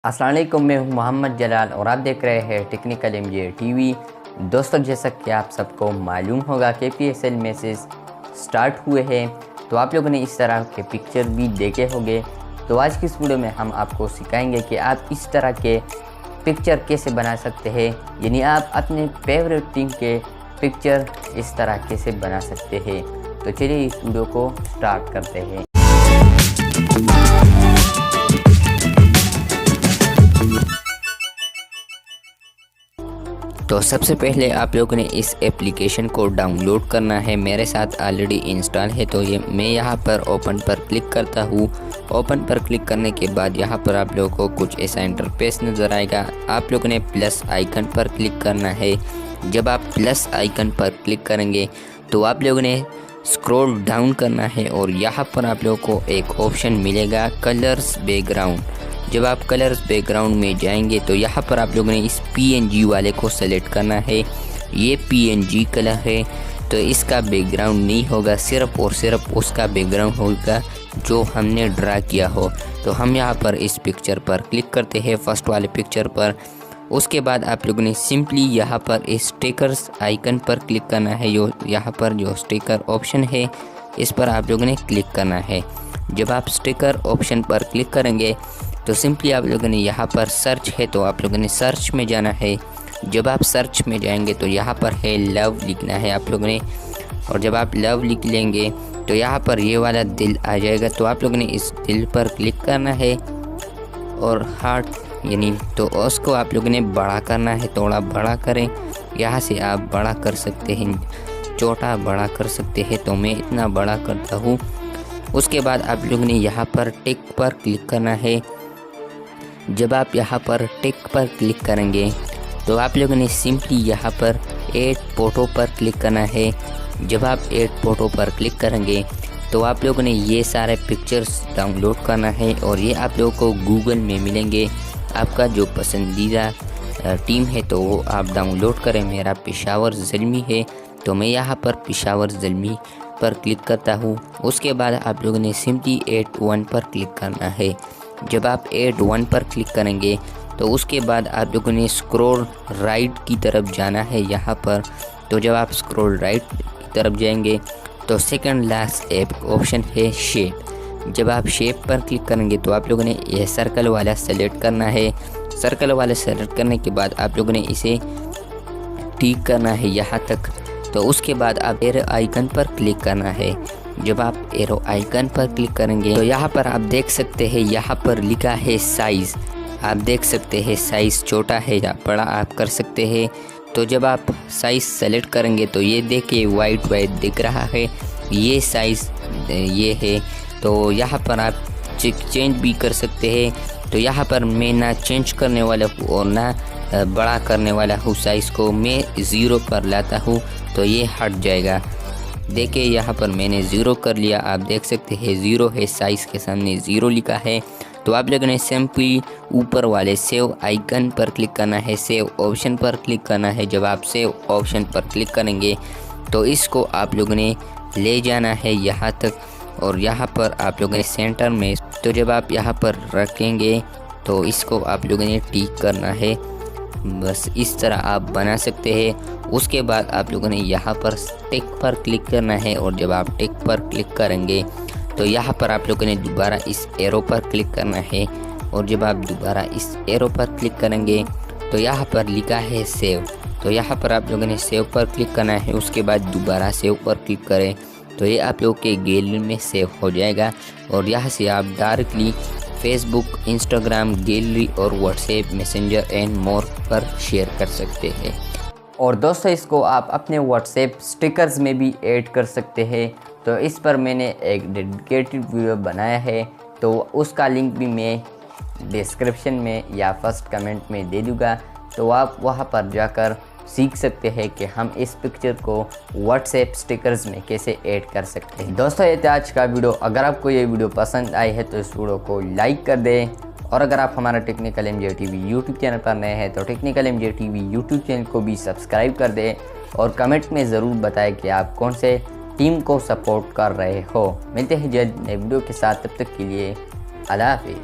अस्सलाम वालेकुम, मैं हूं मोहम्मद जलाल और आप देख रहे हैं टेक्निकल एमजे टीवी। दोस्तों, जैसा कि आप सबको मालूम होगा कि पीएसएल मैचेस स्टार्ट हुए हैं, तो आप लोगों ने इस तरह के पिक्चर भी देखे होंगे। तो आज की इस वीडियो में हम आपको सिखाएंगे कि आप इस तरह के पिक्चर कैसे बना सकते हैं, यानी आप अपने फेवरेट टीम के पिक्चर इस तरह कैसे बना सकते हैं। तो चलिए इस वीडियो को स्टार्ट करते हैं। तो सबसे पहले आप लोगों ने इस एप्लीकेशन को डाउनलोड करना है। मेरे साथ ऑलरेडी इंस्टॉल है, तो ये मैं यहाँ पर ओपन पर क्लिक करता हूँ। ओपन पर क्लिक करने के बाद यहाँ पर आप लोगों को कुछ ऐसा इंटरफेस नज़र आएगा। आप लोगों ने प्लस आइकन पर क्लिक करना है। जब आप प्लस आइकन पर क्लिक करेंगे तो आप लोगों ने स्क्रॉल डाउन करना है और यहाँ पर आप लोगों को एक ऑप्शन मिलेगा कलर्स बैकग्राउंड। जब आप कलर्स बैकग्राउंड में जाएंगे तो यहाँ पर आप लोगों ने इस PNG वाले को सेलेक्ट करना है। ये PNG कलर है, तो इसका बैकग्राउंड नहीं होगा, सिर्फ और सिर्फ उसका बैकग्राउंड होगा जो हमने ड्रा किया हो। तो हम यहाँ पर इस पिक्चर पर क्लिक करते हैं, फर्स्ट वाले पिक्चर पर। उसके बाद आप लोगों ने सिंपली यहाँ पर इस स्टिकर्स आइकन पर क्लिक करना है। यहाँ पर जो स्टिकर ऑप्शन है इस पर आप लोगों ने क्लिक करना है। जब आप स्टिकर ऑप्शन पर क्लिक करेंगे तो सिंपली आप लोगों ने यहाँ पर सर्च है, तो आप लोगों ने सर्च में जाना है। जब आप सर्च में जाएंगे तो यहाँ पर है लव लिखना है आप लोगों ने, और जब आप लव लिख लेंगे तो यहाँ पर ये वाला दिल आ जाएगा। तो आप लोगों ने इस दिल पर क्लिक करना है और हार्ट यानी तो उसको आप लोगों ने बड़ा करना है, थोड़ा बड़ा करें। यहाँ से आप बड़ा कर सकते हैं, छोटा बड़ा कर सकते हैं, तो मैं इतना बड़ा करता हूँ। उसके बाद आप लोगों ने यहाँ पर टिक पर क्लिक करना है। जब आप यहाँ पर टिक पर क्लिक करेंगे तो आप लोगों ने सिंपली यहाँ पर ऐड फोटो पर क्लिक करना है। जब आप ऐड फोटो पर क्लिक करेंगे तो आप लोगों ने ये सारे पिक्चर्स डाउनलोड करना है और ये आप लोगों को गूगल में मिलेंगे। आपका जो पसंदीदा टीम है तो वो आप डाउनलोड करें। मेरा पेशावर ज़ल्मी है, तो मैं यहाँ पर पेशावर ज़ल्मी पर क्लिक करता हूँ। उसके बाद आप लोगों ने सिंपली ऐड वन पर क्लिक करना है। जब आप ऐड वन पर क्लिक करेंगे तो उसके बाद आप लोगों ने स्क्रॉल राइट की तरफ जाना है यहाँ पर। तो जब आप स्क्रॉल राइट की तरफ जाएंगे तो सेकंड लास्ट ऐप ऑप्शन है शेप। जब आप शेप पर क्लिक करेंगे तो आप लोगों ने यह सर्कल वाला सेलेक्ट करना है। सर्कल वाला सेलेक्ट करने के बाद आप लोगों ने इसे टिक करना है यहाँ तक। तो उसके बाद आप एरो आइकन पर क्लिक करना है। जब आप एरो आइकन पर क्लिक करेंगे तो यहाँ पर आप देख सकते हैं, यहाँ पर लिखा है साइज़। आप देख सकते हैं साइज़ छोटा है या बड़ा आप कर सकते हैं। तो जब आप साइज़ सेलेक्ट करेंगे तो ये देखिए वाइट दिख रहा है, ये साइज़ ये है। तो यहाँ पर आप चेंज भी कर सकते हैं। तो यहाँ पर मैं ना चेंज करने वाला हूँ और ना बड़ा करने वाला हूँ। साइज़ को मैं 0 पर लाता हूँ तो ये हट जाएगा। देखिए यहाँ पर मैंने 0 कर लिया, आप देख सकते हैं 0 है, साइज़ के सामने 0 लिखा है। तो आप लोगों ने सिंपली ऊपर वाले सेव आइकन पर क्लिक करना है, सेव ऑप्शन पर क्लिक करना है। जब आप सेव ऑप्शन पर क्लिक करेंगे तो इसको आप लोगों ने ले जाना है यहाँ तक, और यहाँ पर आप लोगों ने सेंटर में। तो जब आप यहाँ पर रखेंगे तो इसको आप लोगों ने टिक करना है। बस इस तरह आप बना सकते हैं। उसके बाद आप लोगों ने यहाँ पर टिक पर क्लिक करना है, और जब आप टिक पर क्लिक करेंगे तो यहाँ पर आप लोगों ने दोबारा इस एरो पर क्लिक करना है। और जब आप दोबारा इस एरो पर क्लिक करेंगे तो यहाँ पर लिखा है सेव। तो यहाँ पर आप लोगों ने सेव पर क्लिक करना है। उसके बाद दोबारा सेव पर क्लिक करें तो ये आप लोग के गैलरी में सेव हो जाएगा, और यहाँ से आप डायरेक्टली फेसबुक, इंस्टाग्राम, गैलरी और व्हाट्सएप, मैसेंजर एंड मोर पर शेयर कर सकते हैं। और दोस्तों, इसको आप अपने व्हाट्सएप स्टिकर्स में भी ऐड कर सकते हैं। तो इस पर मैंने एक डेडिकेटेड वीडियो बनाया है, तो उसका लिंक भी मैं डिस्क्रिप्शन में या फर्स्ट कमेंट में दे दूँगा। तो आप वहाँ पर जाकर सीख सकते हैं कि हम इस पिक्चर को व्हाट्सएप स्टिकर्स में कैसे ऐड कर सकते हैं। दोस्तों, ये था आज का वीडियो। अगर आपको ये वीडियो पसंद आई है तो इस वीडियो को लाइक कर दें, और अगर आप हमारा technical MJ TV YouTube channel पर नए हैं तो technical MJ TV YouTube channel को भी सब्सक्राइब कर दें, और कमेंट में ज़रूर बताएं कि आप कौन से टीम को सपोर्ट कर रहे हो। मिलते हैं जल्द नए वीडियो के साथ, तब तक के लिए अल्लाह हाफिज़।